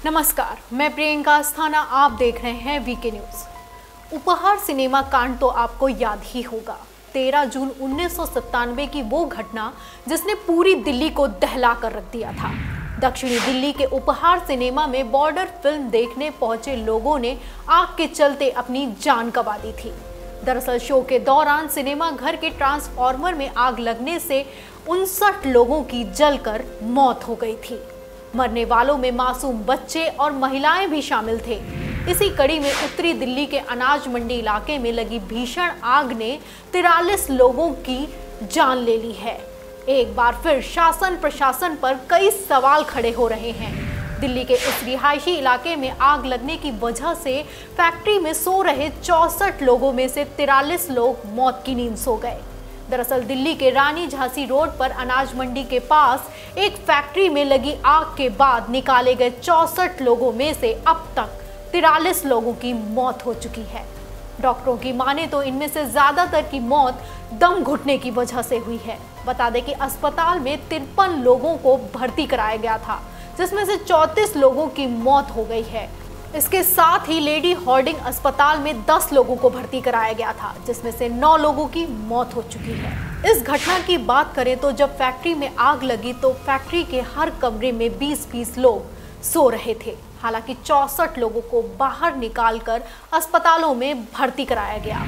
नमस्कार, मैं प्रियंका अस्थाना, आप देख रहे हैं वीके न्यूज। उपहार सिनेमा कांड तो आपको याद ही होगा। 13 जून 1997 की वो घटना जिसने पूरी दिल्ली को दहला कर रख दिया था। दक्षिणी दिल्ली के उपहार सिनेमा में बॉर्डर फिल्म देखने पहुंचे लोगों ने आग के चलते अपनी जान गंवा दी थी। दरअसल शो के दौरान सिनेमा घर के ट्रांसफार्मर में आग लगने से 59 लोगों की जलकर मौत हो गई थी। मरने वालों में मासूम बच्चे और महिलाएं भी शामिल थे। इसी कड़ी में उत्तरी दिल्ली के अनाज मंडी इलाके में लगी भीषण आग ने 43 लोगों की जान ले ली है। एक बार फिर शासन प्रशासन पर कई सवाल खड़े हो रहे हैं। दिल्ली के इस रिहायशी इलाके में आग लगने की वजह से फैक्ट्री में सो रहे 64 लोगों में से 43 लोग मौत की नींद सो गए। दरअसल दिल्ली के रानी झांसी रोड पर अनाज मंडी के पास एक फैक्ट्री में लगी आग के बाद निकाले गए 64 लोगों में से अब तक 43 लोगों की मौत हो चुकी है। डॉक्टरों की माने तो इनमें से ज्यादातर की मौत दम घुटने की वजह से हुई है। बता दें कि अस्पताल में 53 लोगों को भर्ती कराया गया था, जिसमें से 34 लोगों की मौत हो गई है। इसके साथ ही लेडी हार्डिंग अस्पताल में 10 लोगों को भर्ती कराया गया था, जिसमें से 9 लोगों की मौत हो चुकी है। इस घटना की बात करें तो जब फैक्ट्री में आग लगी तो फैक्ट्री के हर कमरे में 20-20 लोग सो रहे थे। हालांकि 64 लोगों को बाहर निकालकर अस्पतालों में भर्ती कराया गया।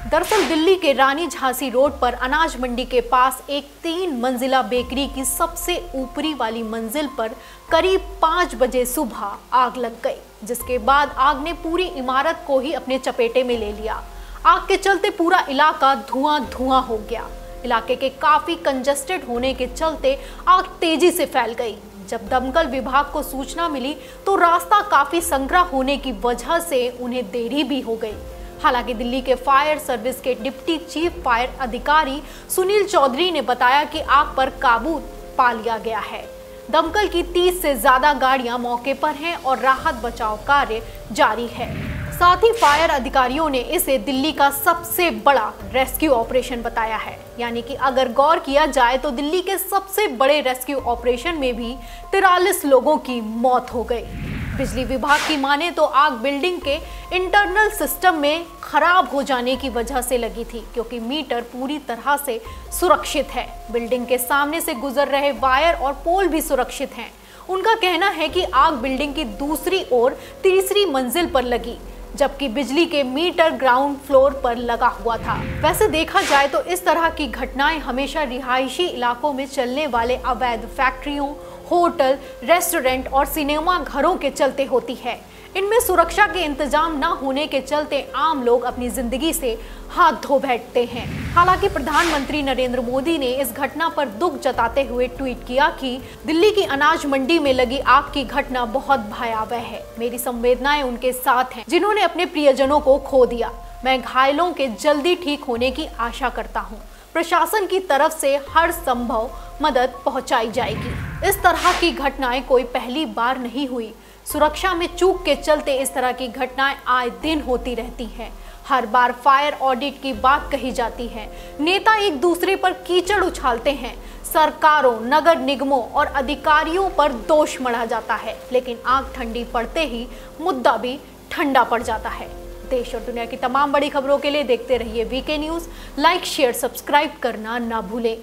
दरअसल दिल्ली के रानी झांसी रोड पर अनाज मंडी के पास एक 3 मंजिला बेकरी की सबसे ऊपरी वाली मंजिल पर करीब 5 बजे सुबह आग लग गई, जिसके बाद आग ने पूरी इमारत को ही अपने चपेटे में ले लिया। आग के चलते पूरा इलाका धुआं हो गया। इलाके के काफी कंजेस्टेड होने के चलते आग तेजी से फैल गई। जब दमकल विभाग को सूचना मिली तो रास्ता काफी संकरा होने की वजह से उन्हें देरी भी हो गई। हालांकि दिल्ली के फायर सर्विस के डिप्टी चीफ फायर अधिकारी सुनील चौधरी ने बताया कि आग पर काबू पा लिया गया है। दमकल की 30 से ज्यादा गाड़ियां मौके पर हैं और राहत बचाव कार्य जारी है। साथ ही फायर अधिकारियों ने इसे दिल्ली का सबसे बड़ा रेस्क्यू ऑपरेशन बताया है। यानी कि अगर गौर किया जाए तो दिल्ली के सबसे बड़े रेस्क्यू ऑपरेशन में भी 43 लोगों की मौत हो गई। बिजली विभाग की माने तो आग बिल्डिंग के इंटरनल सिस्टम में खराब हो जाने की वजह से लगी थी, क्योंकि मीटर पूरी तरह से सुरक्षित है। बिल्डिंग के सामने से गुजर रहे वायर और पोल भी सुरक्षित हैं। उनका कहना है कि आग बिल्डिंग की दूसरी ओर तीसरी मंजिल पर लगी, जबकि बिजली के मीटर ग्राउंड फ्लोर पर लगा हुआ था। वैसे देखा जाए तो इस तरह की घटनाएं हमेशा रिहायशी इलाकों में चलने वाले अवैध फैक्ट्रियों, होटल, रेस्टोरेंट और सिनेमा घरों के चलते होती है। इनमें सुरक्षा के इंतजाम न होने के चलते आम लोग अपनी जिंदगी से हाथ धो बैठते हैं। हालांकि प्रधानमंत्री नरेंद्र मोदी ने इस घटना पर दुख जताते हुए ट्वीट किया कि दिल्ली की अनाज मंडी में लगी आग की घटना बहुत भयावह है। मेरी संवेदनाएं उनके साथ हैं जिन्होंने अपने प्रियजनों को खो दिया। मैं घायलों के जल्दी ठीक होने की आशा करता हूँ। प्रशासन की तरफ से हर संभव मदद पहुंचाई जाएगी। इस तरह की घटनाएं कोई पहली बार नहीं हुई। सुरक्षा में चूक के चलते इस तरह की घटनाएं आए दिन होती रहती हैं। हर बार फायर ऑडिट की बात कही जाती है। नेता एक दूसरे पर कीचड़ उछालते हैं। सरकारों, नगर निगमों और अधिकारियों पर दोष मढ़ा जाता है, लेकिन आग ठंडी पड़ते ही मुद्दा भी ठंडा पड़ जाता है। देश और दुनिया की तमाम बड़ी खबरों के लिए देखते रहिए VK news. Like, share, subscribe करना ना भूलें।